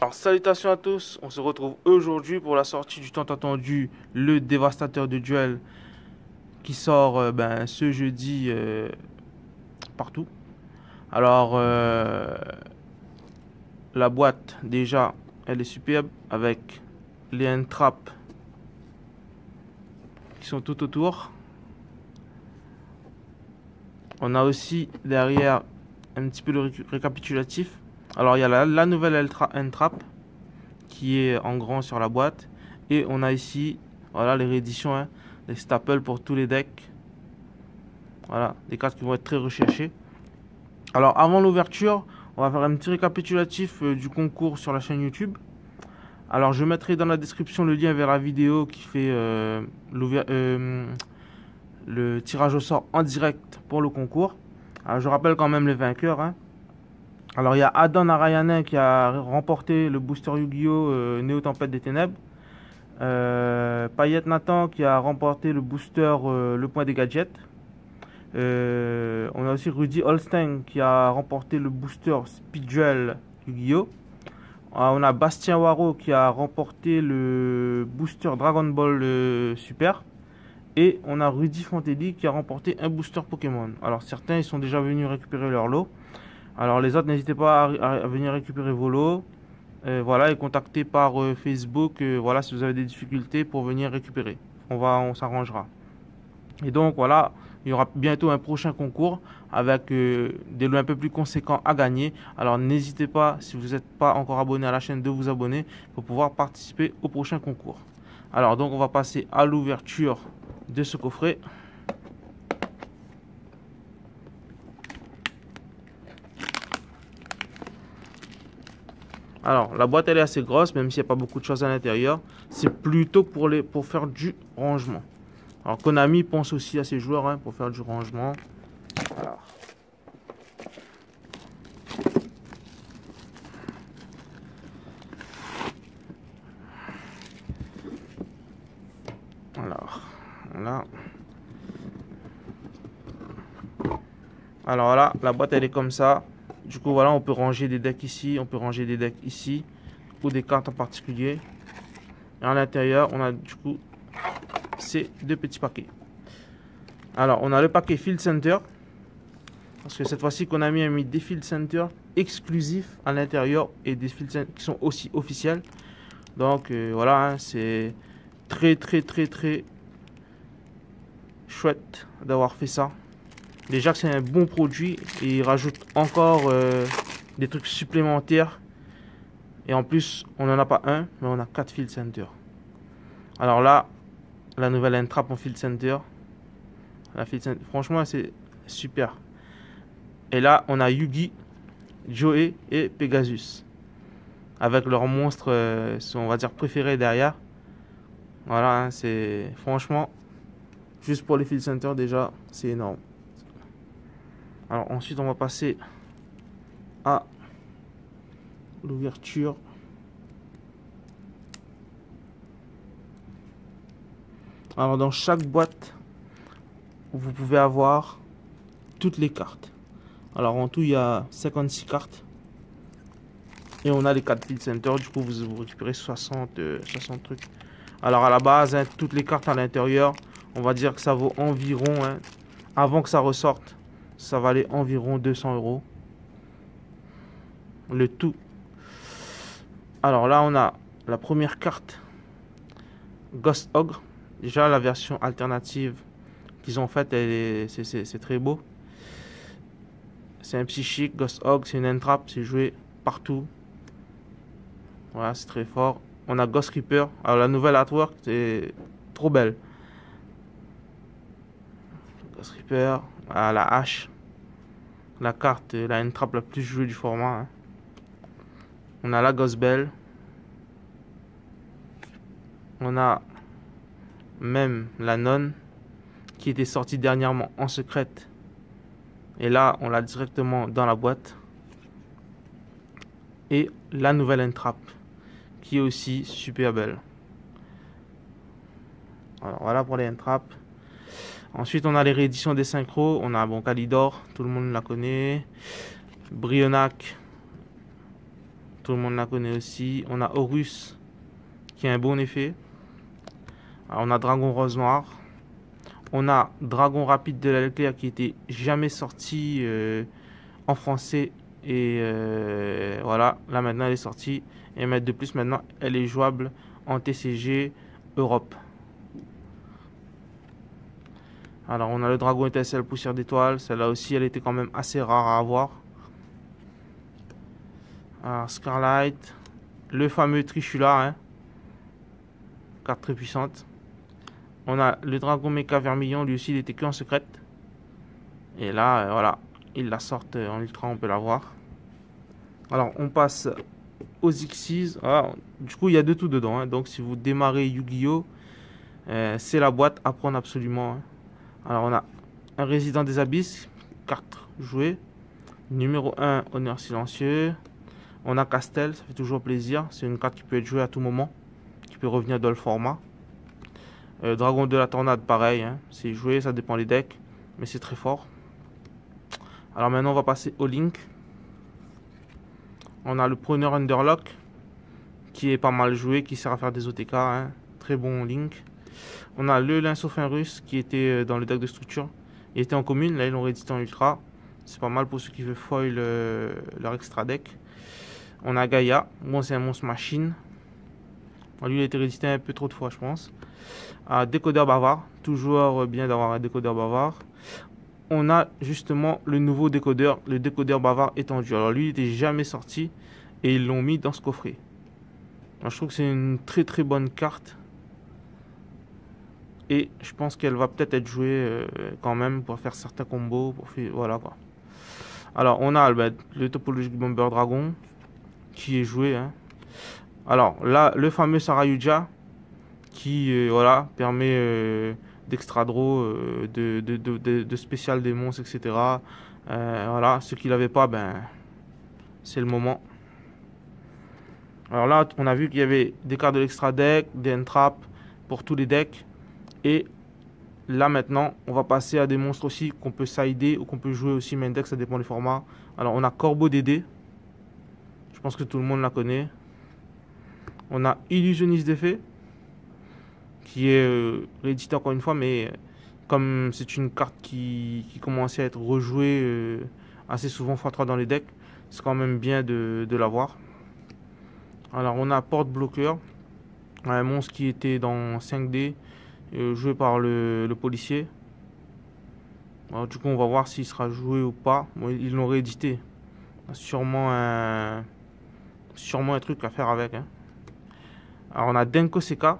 Alors salutations à tous, on se retrouve aujourd'hui pour la sortie du tant attendu le Dévastateur de Duel qui sort ce jeudi partout. Alors la boîte déjà elle est superbe avec les hand traps qui sont tout autour. On a aussi derrière un petit peu le récapitulatif. Alors il y a la nouvelle hand trap qui est en grand sur la boîte, et on a ici voilà les rééditions, hein, les staples pour tous les decks. Voilà, des cartes qui vont être très recherchées. Alors avant l'ouverture, on va faire un petit récapitulatif du concours sur la chaîne YouTube. Alors je mettrai dans la description le lien vers la vidéo qui fait le tirage au sort en direct pour le concours. Alors je rappelle quand même les vainqueurs, hein. Alors il y a Adon Arayanin qui a remporté le booster Yu-Gi-Oh! Néo Tempête des Ténèbres. Payet Nathan qui a remporté le booster Le Point des Gadgets. On a aussi Rudy Holstein qui a remporté le booster Speed Duel Yu-Gi-Oh! On a Bastien Waro qui a remporté le booster Dragon Ball Super. Et on a Rudy Fantelli qui a remporté un booster Pokémon. Alors certains ils sont déjà venus récupérer leur lot. Alors les autres, n'hésitez pas à venir récupérer vos lots. Voilà, et contacter par Facebook, voilà, si vous avez des difficultés pour venir récupérer. On s'arrangera. Et donc voilà, il y aura bientôt un prochain concours avec des lots un peu plus conséquents à gagner. Alors n'hésitez pas, si vous n'êtes pas encore abonné à la chaîne, de vous abonner pour pouvoir participer au prochain concours. Alors donc on va passer à l'ouverture de ce coffret. Alors, la boîte elle est assez grosse, même s'il n'y a pas beaucoup de choses à l'intérieur. C'est plutôt pour faire du rangement. Alors, Konami pense aussi à ses joueurs, hein, pour faire du rangement. Alors voilà, la boîte elle est comme ça. Du coup voilà, on peut ranger des decks ici, on peut ranger des decks ici, ou des cartes en particulier. Et à l'intérieur, on a du coup ces deux petits paquets. Alors on a le paquet Field Center, parce que cette fois-ci Konami a mis des Field Center exclusifs à l'intérieur et des Field Center qui sont aussi officiels. Donc voilà, hein, c'est très chouette d'avoir fait ça. Déjà que c'est un bon produit, et il rajoute encore des trucs supplémentaires. Et en plus, on n'en a pas un, mais on a 4 Field Center. Alors là, la nouvelle entrap en Field Center. Franchement, c'est super. Et là, on a Yugi, Joey et Pegasus. Avec leurs monstres, on va dire, préférés derrière. Voilà, hein, c'est franchement, juste pour les Field Center déjà, c'est énorme. Alors ensuite on va passer à l'ouverture. Alors dans chaque boîte vous pouvez avoir toutes les cartes. Alors en tout il y a 56 cartes. Et on a les 4 Field Center, du coup vous récupérez 60 trucs. Alors à la base, hein, toutes les cartes à l'intérieur, on va dire que ça vaut environ, hein, avant que ça ressorte, ça valait environ 200 €. Le tout. Alors là, on a la première carte. Ghost Ogre. Déjà, la version alternative qu'ils ont faite, c'est très beau. C'est un psychique. Ghost Ogre, c'est une entrap. C'est joué partout. Voilà, c'est très fort. On a Ghost Reaper. Alors la nouvelle artwork, c'est trop belle. Ghost Reaper. À la hache. La carte, la entrap la plus jouée du format, hein. On a la Ghost Bell. On a même la nonne qui était sortie dernièrement en secrète. Et là, on l'a directement dans la boîte. Et la nouvelle entrap qui est aussi super belle. Alors voilà pour les entraps. Ensuite, on a les rééditions des synchros. On a Calidor, tout le monde la connaît. Brionac, Tout le monde la connaît aussi. On a Horus qui a un bon effet. Alors, on a Dragon Rose Noir. On a Dragon Rapide de la Leclerc qui était jamais sorti en français. Et voilà, là maintenant elle est sortie. Et de plus maintenant elle est jouable en TCG Europe. Alors on a le Dragon étincelle poussière d'étoile. Celle-là aussi elle était quand même assez rare à avoir. Alors Scarlight. Le fameux Trishula, hein. Carte très puissante. On a le Dragon Mecha Vermillon, lui aussi il était que en secrète. Et là, voilà, ils la sortent en ultra, on peut la voir. Alors, on passe aux Xyz. Ah, du coup, il y a de tout dedans, hein. Donc, si vous démarrez Yu-Gi-Oh, c'est la boîte à prendre absolument, hein. Alors, on a un Résident des Abysses, carte jouée. Numéro 1, Honneur Silencieux. On a Castel, ça fait toujours plaisir. C'est une carte qui peut être jouée à tout moment, qui peut revenir dans le format. Dragon de la Tornade, pareil, hein. C'est joué, ça dépend des decks, mais c'est très fort. Alors maintenant, on va passer au Link. On a le Preneur Underlock, qui est pas mal joué, qui sert à faire des OTK, hein. Très bon Link. On a le Lynsophin russe, qui était dans le deck de structure. Il était en commune, là ils l'ont réédité en ultra. C'est pas mal pour ceux qui veulent foil leur extra deck. On a Gaïa, bon c'est un monstre machine. Lui il a été réédité un peu trop de fois je pense. Décodeur bavard, toujours bien d'avoir un décodeur bavard. On a justement le nouveau décodeur, le décodeur bavard étendu. Alors lui il n'était jamais sorti et ils l'ont mis dans ce coffret. Alors, je trouve que c'est une très très bonne carte. Et je pense qu'elle va peut-être être jouée quand même pour faire certains combos. Pour faire, voilà quoi. Alors on a le Topologic Bomber Dragon qui est joué, hein. Alors là le fameux Sarayuja qui voilà, permet d'extra draw, de spécial des monstres, etc. Voilà, ceux qui l'avaient pas, ben c'est le moment. Alors là, on a vu qu'il y avait des cartes de l'extra deck, des entraps pour tous les decks. Et là maintenant, on va passer à des monstres aussi qu'on peut sider ou qu'on peut jouer aussi main deck, ça dépend des formats. Alors on a Corbeau Dédé. Je pense que tout le monde la connaît. On a Illusionniste d'effet, qui est réédité encore une fois, mais comme c'est une carte qui commençait à être rejouée assez souvent x3 dans les decks, c'est quand même bien de l'avoir. Alors on a Porte Bloqueur, un monstre qui était dans 5D, joué par le policier. Alors, du coup on va voir s'il sera joué ou pas. Bon, ils l'ont réédité. Sûrement un truc à faire avec, hein. Alors on a Denko Seka.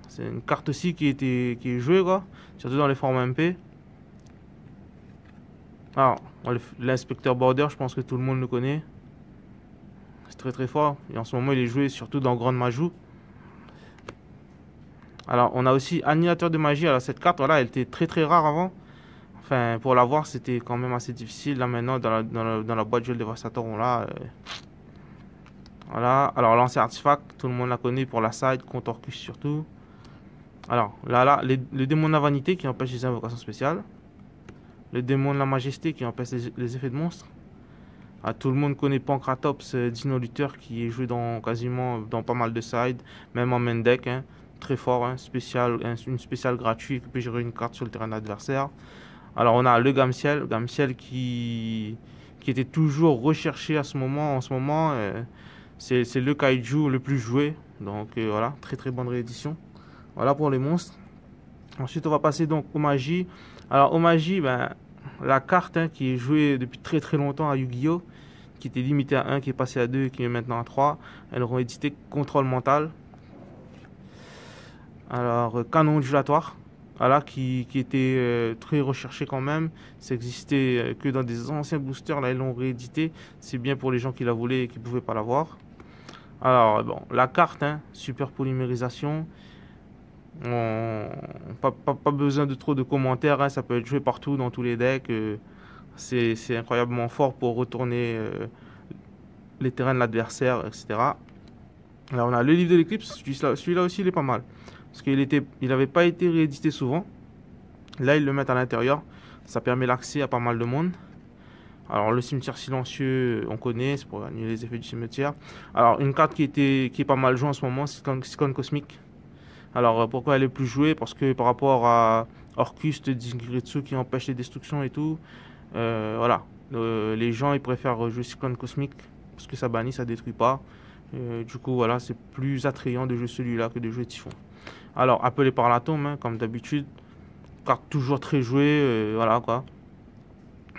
C'est une carte aussi qui est jouée quoi, surtout dans les formats MP. Alors l'inspecteur border, je pense que tout le monde le connaît. C'est très très fort. Et en ce moment il est joué surtout dans Grande Majou. Alors on a aussi Annihilateur de magie. Alors cette carte voilà, elle était très très rare avant. Enfin pour l'avoir c'était quand même assez difficile. Là maintenant dans la boîte Duel Dévastator on l'a. Voilà. Alors lancer artefact, tout le monde la connaît pour la side, contre Orcus surtout. Alors là le démon de la vanité qui empêche les invocations spéciales. Le démon de la majesté qui empêche les effets de monstres. Tout le monde connaît Pancratops Dino Luther qui est joué quasiment dans pas mal de sides, même en main deck, hein. Très fort, hein. Une spéciale gratuite qui peut gérer une carte sur le terrain adversaire. Alors on a le Gamciel qui était toujours recherché en ce moment. C'est le kaiju le plus joué. Donc voilà, très très bonne réédition. Voilà pour les monstres. Ensuite on va passer donc aux magies. Alors aux magies, ben, la carte hein, qui est jouée depuis très très longtemps à Yu-Gi-Oh! Qui était limitée à 1, qui est passée à 2 et qui est maintenant à 3. Elles auront édité Contrôle Mental. Alors Canon Ondulatoire. Voilà, qui était très recherché quand même. Ça existait que dans des anciens boosters. Là ils l'ont réédité. C'est bien pour les gens qui la voulaient et qui ne pouvaient pas l'avoir. Alors bon, la carte, hein, super polymérisation. Pas besoin de trop de commentaires, hein, ça peut être joué partout dans tous les decks. C'est incroyablement fort pour retourner les terrains de l'adversaire, etc. Alors on a le livre de l'éclipse, celui-là aussi il est pas mal. Parce qu'il n'avait pas été réédité souvent. Là ils le mettent à l'intérieur, ça permet l'accès à pas mal de monde. Alors le cimetière silencieux, on connaît, c'est pour annuler les effets du cimetière. Alors une carte qui est pas mal jouée en ce moment, c'est Cyclone Cosmique. Alors pourquoi elle est plus jouée? Parce que par rapport à Orcust, Jinkiritsu qui empêche les destructions et tout, voilà. Les gens ils préfèrent jouer Cyclone Cosmique parce que ça bannit, ça détruit pas. Du coup voilà, c'est plus attrayant de jouer celui-là que de jouer Typhon. Alors appelé par l'atome, hein, comme d'habitude. Carte toujours très jouée, voilà quoi.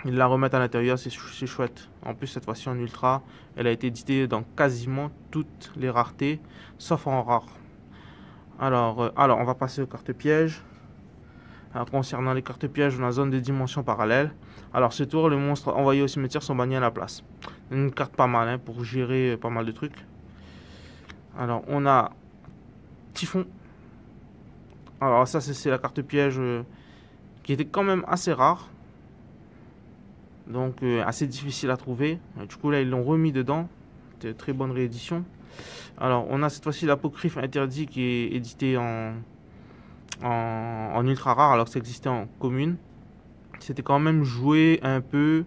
Ils la remettent à l'intérieur, c'est chouette. En plus, cette fois-ci en ultra, elle a été éditée dans quasiment toutes les raretés, sauf en rare. Alors, on va passer aux cartes pièges. Alors, concernant les cartes pièges, on a zone de dimension parallèle. Alors, ce tour, les monstres envoyés au cimetière sont bannis à la place. Une carte pas mal hein, pour gérer pas mal de trucs. Alors, on a Typhon. Alors, ça, c'est la carte piège qui était quand même assez rare. Donc assez difficile à trouver. Du coup là ils l'ont remis dedans. C'était très bonne réédition. Alors on a cette fois-ci l'apocryphe interdit qui est édité en ultra rare alors que ça existait en commune. C'était quand même joué un peu.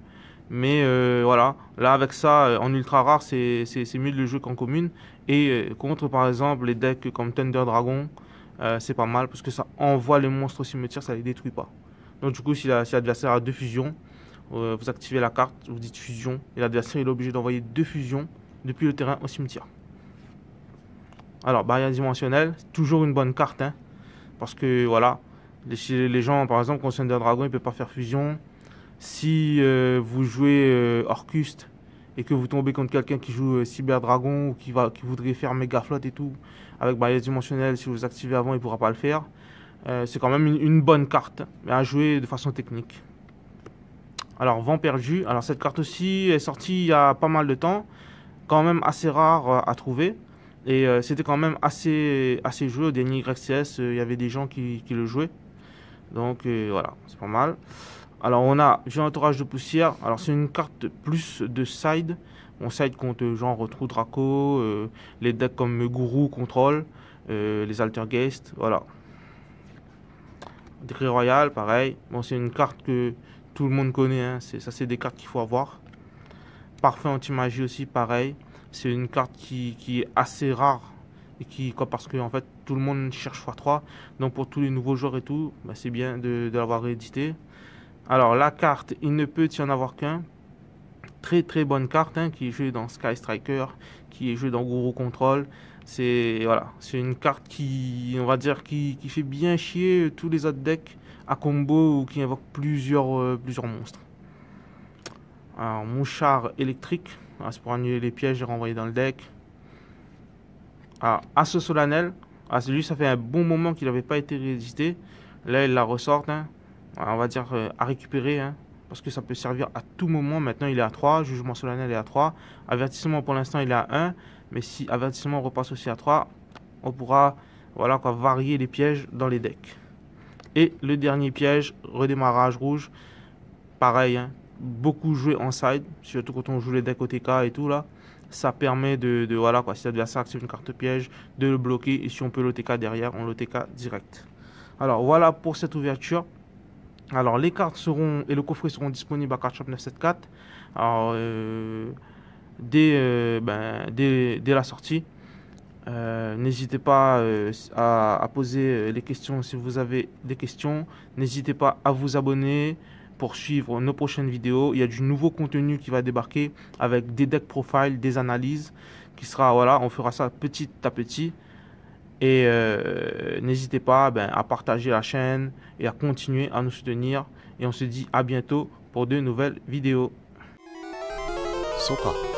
Mais voilà, là avec ça en ultra rare c'est mieux de le jouer qu'en commune. Et contre par exemple les decks comme Thunder Dragon, c'est pas mal parce que ça envoie les monstres au cimetière, ça les détruit pas. Donc du coup si l'adversaire a 2 fusions, vous activez la carte, vous dites fusion, et l'adversaire est obligé d'envoyer 2 fusions depuis le terrain au cimetière. Alors, barrière dimensionnelle, toujours une bonne carte, hein, parce que voilà, les gens, par exemple, quand Thunder Dragon, il ne peut pas faire fusion. Si vous jouez Orcust et que vous tombez contre quelqu'un qui joue Cyber Dragon ou qui voudrait faire méga flotte et tout, avec barrière dimensionnelle, si vous activez avant, il ne pourra pas le faire. C'est quand même une bonne carte, mais à jouer de façon technique. Alors, Vent perdu. Alors, cette carte aussi est sortie il y a pas mal de temps. Quand même assez rare à trouver. Et c'était quand même assez joué. Au dernier YCS, il y avait des gens qui le jouaient. Donc, voilà, c'est pas mal. Alors, on a J'ai entourage de poussière. Alors, c'est une carte plus de side. On side contre genre True Draco, les decks comme Gourou, Control, les Altergeist. Voilà. Décret Royal, pareil. Bon, c'est une carte que tout le monde connaît, hein. Ça c'est des cartes qu'il faut avoir. Parfait anti-magie aussi, pareil. C'est une carte qui est assez rare. Et parce que en fait tout le monde cherche x3. Donc pour tous les nouveaux joueurs et tout, bah, c'est bien de l'avoir réédité. Alors la carte, il ne peut y en avoir qu'un. Très très bonne carte hein, qui est jouée dans Sky Striker, qui est jouée dans Guru Control. C'est une carte qui, on va dire, qui fait bien chier tous les autres decks à combo ou qui invoque plusieurs monstres. Alors, mouchard électrique, c'est pour annuler les pièges et renvoyer dans le deck. Alors, Assaut solennel, celui ça fait un bon moment qu'il n'avait pas été réédité. Là, il la ressort, hein. On va dire à récupérer, hein, parce que ça peut servir à tout moment. Maintenant, il est à 3, jugement solennel est à 3. Avertissement, pour l'instant, il est à 1. Mais si avertissement repasse aussi à 3, on pourra voilà, quoi, varier les pièges dans les decks. Et le dernier piège, redémarrage rouge. Pareil, hein, beaucoup joué en side, surtout quand on joue les decks OTK et tout là. Ça permet voilà quoi, si l'adversaire active une carte piège, de le bloquer. Et si on peut l'OTK derrière, on l'OTK direct. Alors voilà pour cette ouverture. Alors les cartes seront et le coffret seront disponibles à Card Shop 974. Alors dès la sortie. N'hésitez pas à poser les questions si vous avez des questions. N'hésitez pas à vous abonner pour suivre nos prochaines vidéos. Il y a du nouveau contenu qui va débarquer avec des deck profiles, des analyses qui sera, voilà, on fera ça petit à petit. Et n'hésitez pas à partager la chaîne et à continuer à nous soutenir. Et on se dit à bientôt pour de nouvelles vidéos. Soka.